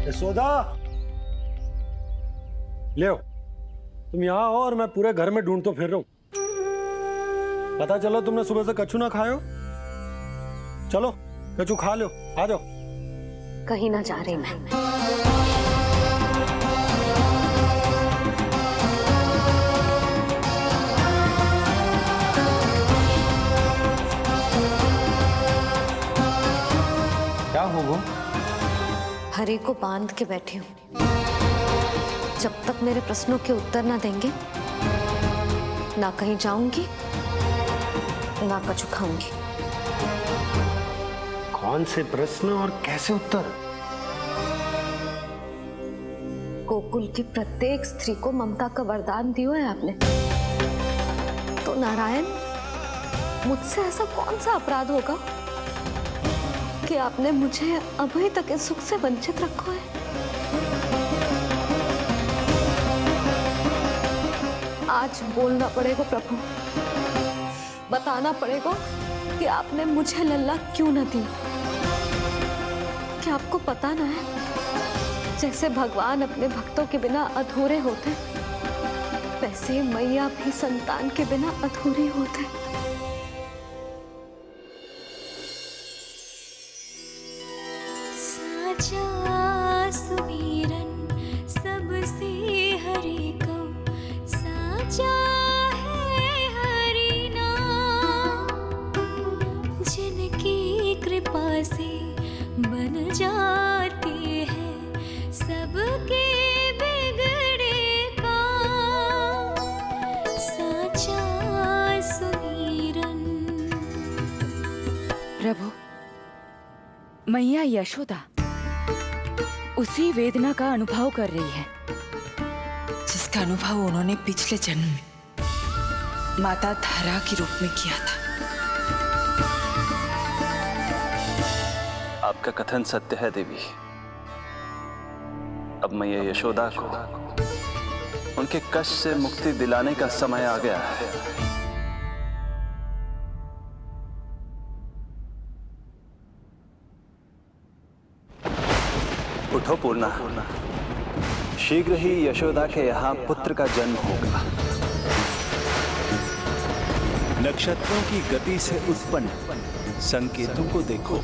यशोदा, ले तुम यहाँ आओ और मैं पूरे घर में ढूंढतो फिर रहा हूँ। पता चला तुमने सुबह से कछु ना खाए हो। चलो कछु खा लो, आ जाओ। कहीं ना जा रही मैं। क्या हो वो? हरि को बांध के बैठी हूँ। जब तक मेरे प्रश्नों के उत्तर ना देंगे, ना कहीं जाऊंगी, ना कछु खाऊंगी। कौन से प्रश्न और कैसे उत्तर? गोकुल की प्रत्येक स्त्री को ममता का वरदान दिया है आपने, तो नारायण मुझसे ऐसा कौन सा अपराध होगा कि आपने मुझे अभी तक इस सुख से वंचित रखा है। आज बोलना पड़ेगा प्रभु, बताना पड़ेगा कि आपने मुझे लल्ला क्यों न दी। क्या आपको पता ना है, जैसे भगवान अपने भक्तों के बिना अधूरे होते, वैसे मैया भी संतान के बिना अधूरी होते। साचा सुमिरन सबसे हरि को, साचा है हरि नाम, जिनकी कृपा से बन जाती है सबके बिगड़े काम। साचा सुमिरन। प्रभु, मैया यशोदा उसी वेदना का अनुभव कर रही है जिसका अनुभव उन्होंने पिछले जन्म में माता धारा के रूप में किया था। आपका कथन सत्य है देवी। अब मैया यशोदा को उनके कष्ट से मुक्ति दिलाने का समय आ गया है। उठो पूर्णा, शीघ्र ही यशोदा के यहाँ पुत्र का जन्म होगा। नक्षत्रों की गति से उत्पन्न संकेतों को देखो।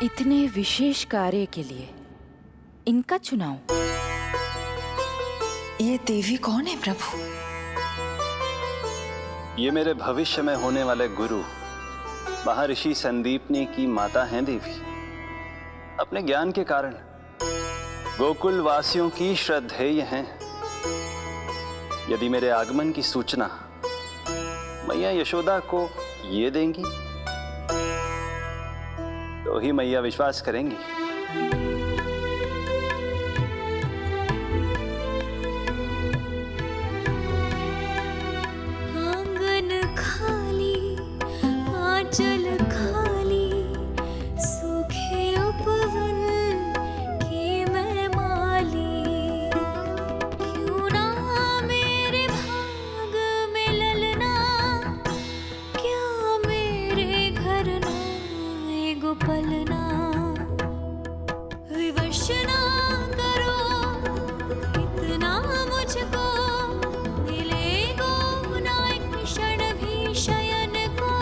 इतने विशेष कार्य के लिए इनका चुनाव। ये देवी कौन है प्रभु? ये मेरे भविष्य में होने वाले गुरु महर्षि संदीपनी की माता हैं देवी। अपने ज्ञान के कारण गोकुल वासियों की श्रद्धेय हैं। यदि मेरे आगमन की सूचना मैया यशोदा को ये देंगी तो ही मैया विश्वास करेंगी। आंगन खाली, आंचल खाली, सूखे उपवन की मैं माली। क्यों ना मेरे भाग में ललना, क्या मेरे घर ना एगो पलना। विवश ना करो इतना मुझको, मिलेगो ना एक क्षण भी शयन को।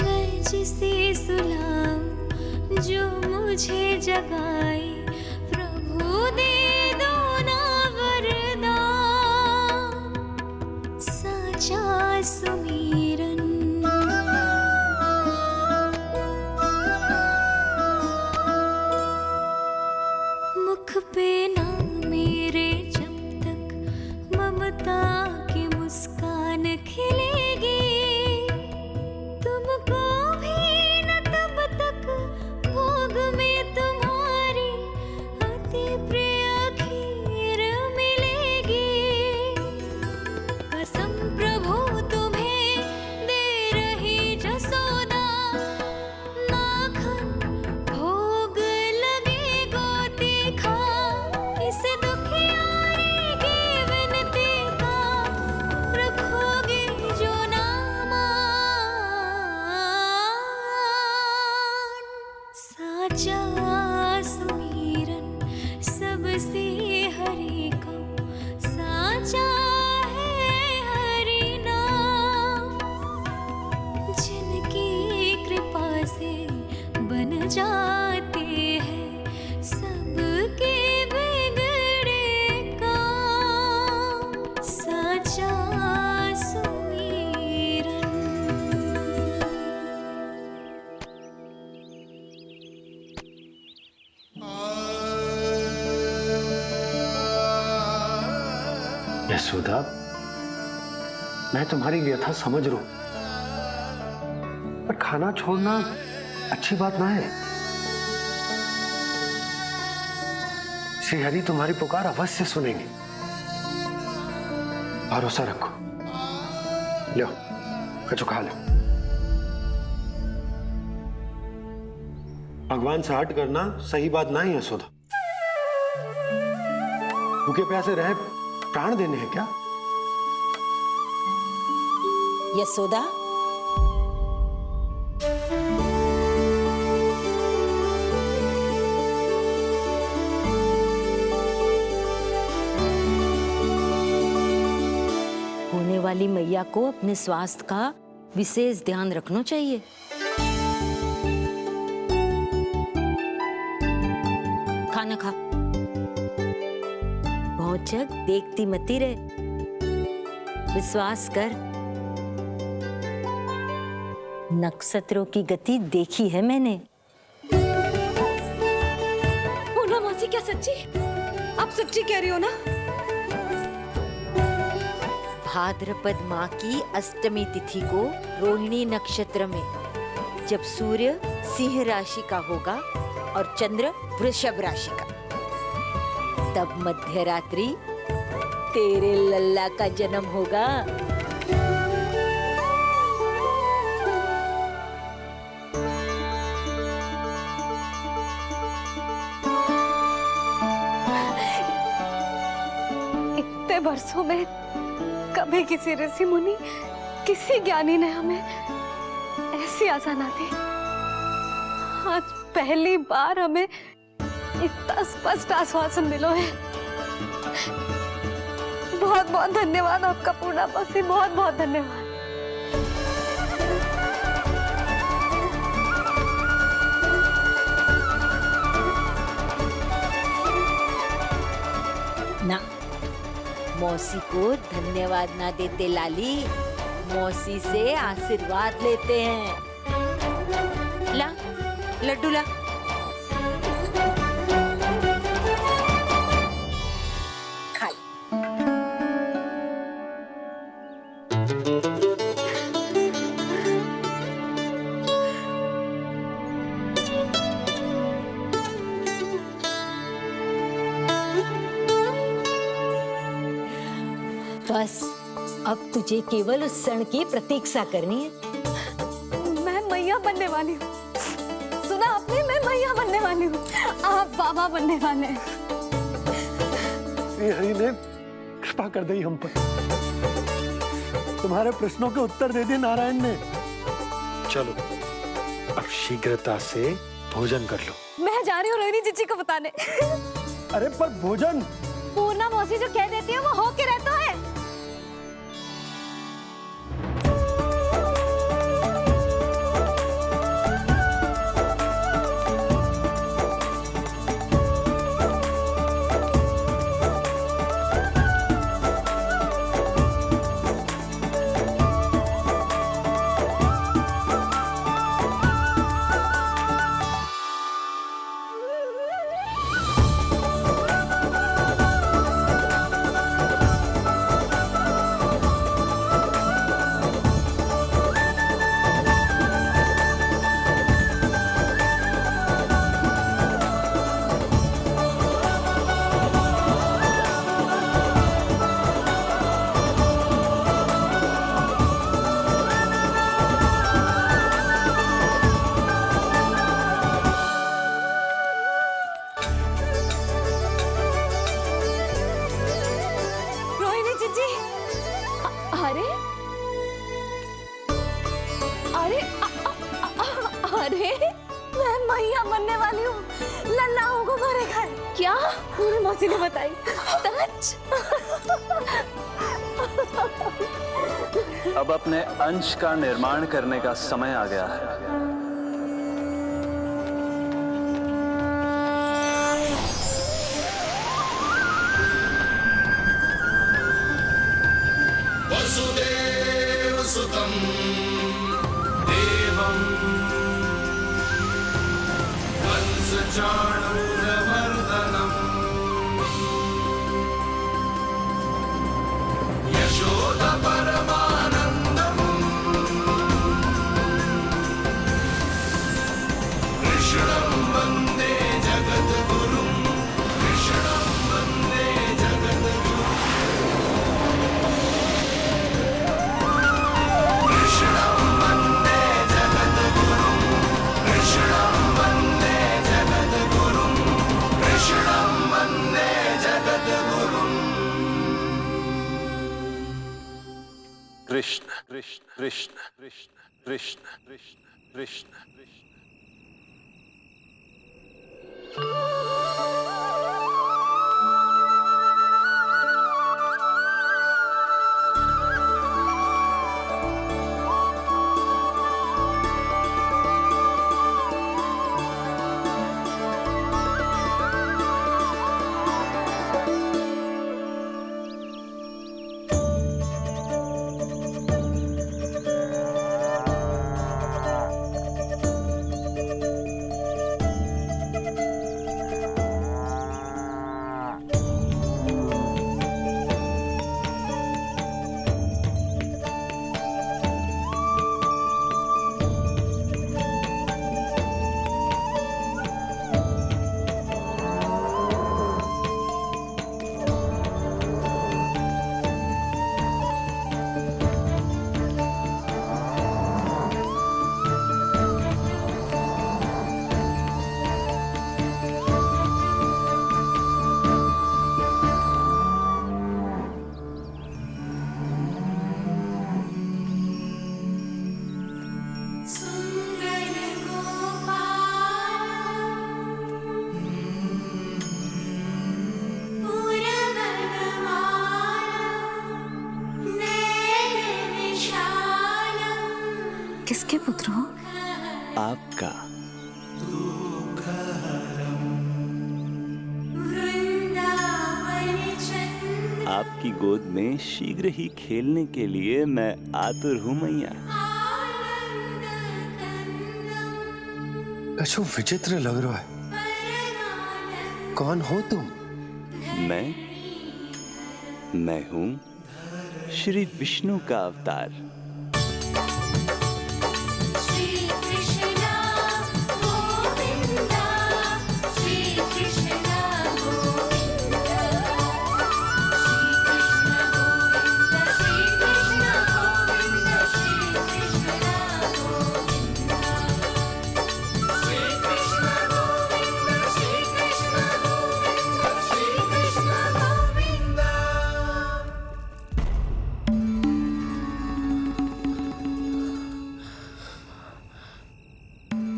मैं जिसे सुलाऊं जो मुझे जगाए, प्रभु दे दो ना वरदान। साचा सुमिरन। साचा सुमीरन सबसे हरि को साचा है हरि नाम। जिनकी कृपा से बन जाते हैं सबके बिगड़े काम। साचा सुमीरन। यशोदा, मैं तुम्हारी व्यथा समझ रहा हूं, पर खाना छोड़ना अच्छी बात ना है। श्री हरि तुम्हारी पुकार अवश्य सुनेंगे। भरोसा रखो। लो, कछु खा लो। भगवान से हट करना सही बात ना ही यशोदा। भूखे प्यासे रहे प्राण देने हैं क्या? यशोदा, होने वाली मैया को अपने स्वास्थ्य का विशेष ध्यान रखना चाहिए। खाना खा। भौचक देखती मती रहे, विश्वास कर। नक्षत्रों की गति देखी है मैंने। पूर्णा मौसी, क्या सच्ची? आप सच्ची कह रही हो ना? भाद्रपद माह की अष्टमी तिथि को रोहिणी नक्षत्र में जब सूर्य सिंह राशि का होगा और चंद्र वृषभ राशि का, तब मध्य रात्रि तेरे लल्ला का जन्म होगा। इतने वर्षों में कभी किसी ऋषि मुनि, किसी ज्ञानी ने हमें ऐसी आशा ना दी। आज पहली बार हमें इतना स्पष्ट आश्वासन मिलो है। बहुत बहुत धन्यवाद आपका पूर्णा मौसी, बहुत बहुत धन्यवाद। ना, मौसी को धन्यवाद ना देते लाली, मौसी से आशीर्वाद लेते हैं। ला, लड्डू ला। खा ले। बस अब तुझे केवल उस क्षण की प्रतीक्षा करनी है। मैं मैया बनने वाली हूँ। सुना आपने? मैं मैया बनने वाली हूँ। आप बाबा बनने वाले हैं। श्री हरि ने कृपा कर दी हम पर। तुम्हारे प्रश्नों के उत्तर दे दिए नारायण ने। चलो, अब शीघ्रता से भोजन कर लो। मैं जा रही हूँ रोहिणी जीजी को बताने। अरे पर भोजन। पूर्णा मौसी जो कह देती है वो हो के रहता है। मैया बनने वाली हूँ, लल्लाओं को मारेगा। क्या? पूरी मौसी ने बताई। सच? अब अपने अंश का निर्माण करने का समय आ गया है। वसुदेव सुतं देवं कंसचाणूरमर्दनम् यशोदा परमानन्दम् कृष्णं वन्दे जगद्गुरुं कृष्णं वन्दे जगद्गुरुं कृष्णं वन्दे जगद्गुरुं कृष्णं वन्दे जगद्गुरुं कृष्णं वन्दे जगद्गुरुं कृष्ण कृष्ण कृष्ण कृष्ण कृष्ण कृष्ण कृष्ण कृष्ण। किसके पुत्र हो? आपका। आपकी गोद में शीघ्र ही खेलने के लिए मैं आतुर हूँ मैया। कछु विचित्र लग रहा है। कौन हो तुम? मैं हूँ श्री विष्णु का अवतार।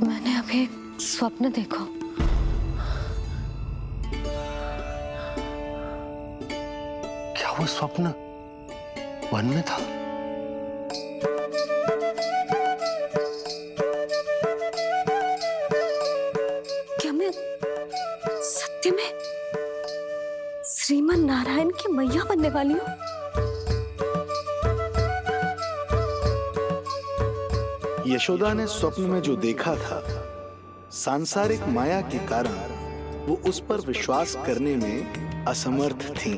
मैंने अभी एक स्वप्न देखा। क्या वो स्वप्न वन में था? क्या मैं सत्य में श्रीमन नारायण की मैया बनने वाली हूँ? यशोदा ने स्वप्न में जो देखा था, सांसारिक माया के कारण वो उस पर विश्वास करने में असमर्थ थी।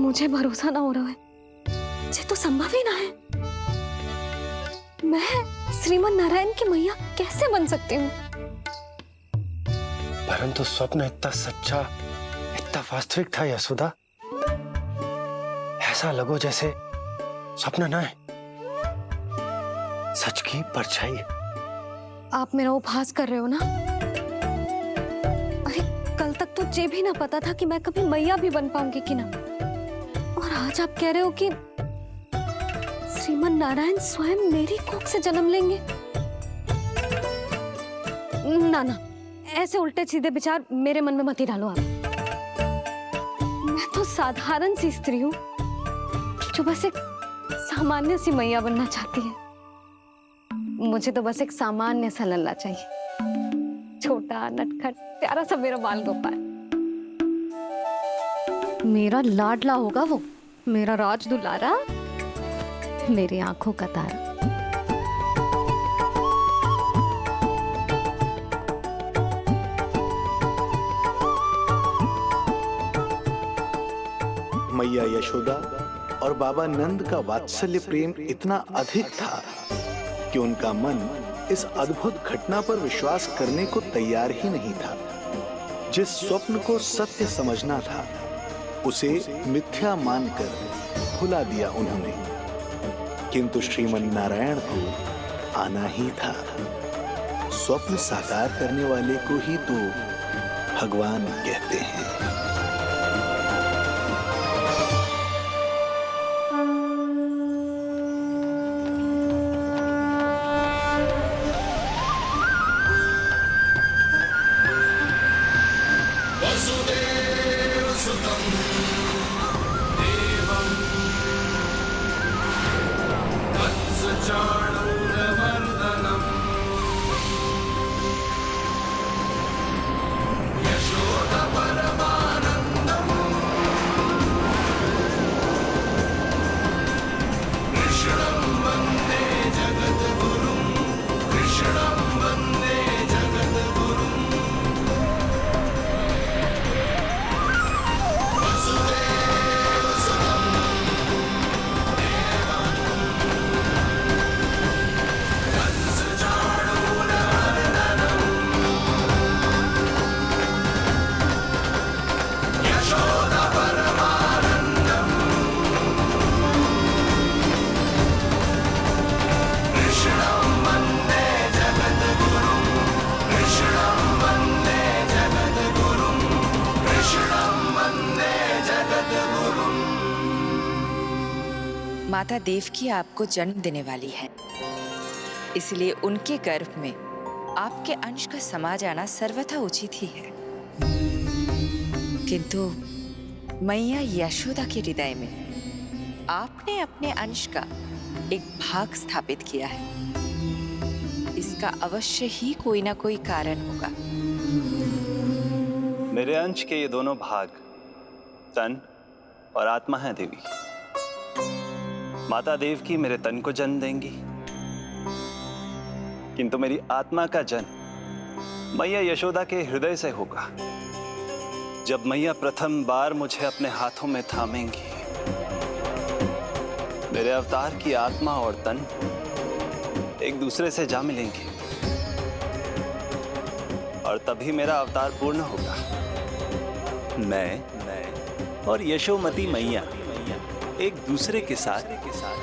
मुझे भरोसा ना हो रहा है। ये तो संभव ही ना है। मैं श्रीमन नारायण की मैया कैसे बन सकती हूँ? परंतु स्वप्न इतना सच्चा, इतना वास्तविक था यशोदा। ऐसा लगो जैसे स्वप्न ना है, सच की परछाई है। आप मेरा उपहास कर रहे हो ना? अरे कल तक तो ये भी ना पता था कि मैं कभी मैया भी बन पाऊंगी कि ना। और आज आप कह रहे हो कि श्रीमन नारायण स्वयं मेरी कोख से जन्म लेंगे। ना ना, ऐसे उल्टे सीधे विचार मेरे मन में मत ही डालो आप। मैं तो साधारण सी स्त्री हूँ जो बस एक सामान्य सी मैया बनना चाहती है। मुझे तो बस एक सामान्य सा लल्ला चाहिए, छोटा नटखट प्यारा सा मेरा बाल गोपाल। मेरा लाडला होगा वो, मेरा राज दुलारा, मेरी आंखों का तारा। मैया यशोदा और बाबा नंद का वात्सल्य प्रेम इतना अधिक था कि उनका मन इस अद्भुत घटना पर विश्वास करने को तैयार ही नहीं था। जिस स्वप्न को सत्य समझना था उसे मिथ्या मानकर भुला दिया उन्होंने, किंतु श्रीमन नारायण को आना ही था। स्वप्न साकार करने वाले को ही तो भगवान कहते हैं। माता देवकी आपको जन्म देने वाली है, इसलिए उनके गर्भ में आपके अंश का समा जाना सर्वथा उचित ही है। किंतु मैया यशोदा के हृदय में आपने अपने अंश का एक भाग स्थापित किया है। इसका अवश्य ही कोई ना कोई कारण होगा। मेरे अंश के ये दोनों भाग तन और आत्मा हैं देवी। माता देवकी मेरे तन को जन्म देंगी, किंतु मेरी आत्मा का जन्म मैया यशोदा के हृदय से होगा। जब मैया प्रथम बार मुझे अपने हाथों में थामेंगी, मेरे अवतार की आत्मा और तन एक दूसरे से जा मिलेंगे और तभी मेरा अवतार पूर्ण होगा। मैं और यशोमती मैया एक दूसरे के साथ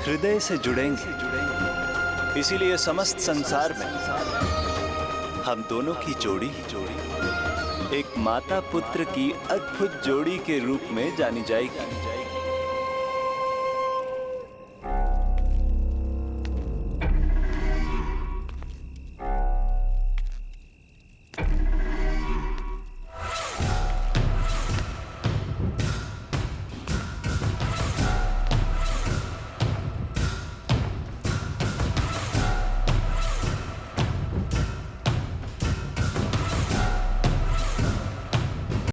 हृदय से जुड़ेंगे। इसीलिए समस्त संसार में हम दोनों की जोड़ी एक माता पुत्र की अद्भुत जोड़ी के रूप में जानी जाएगी।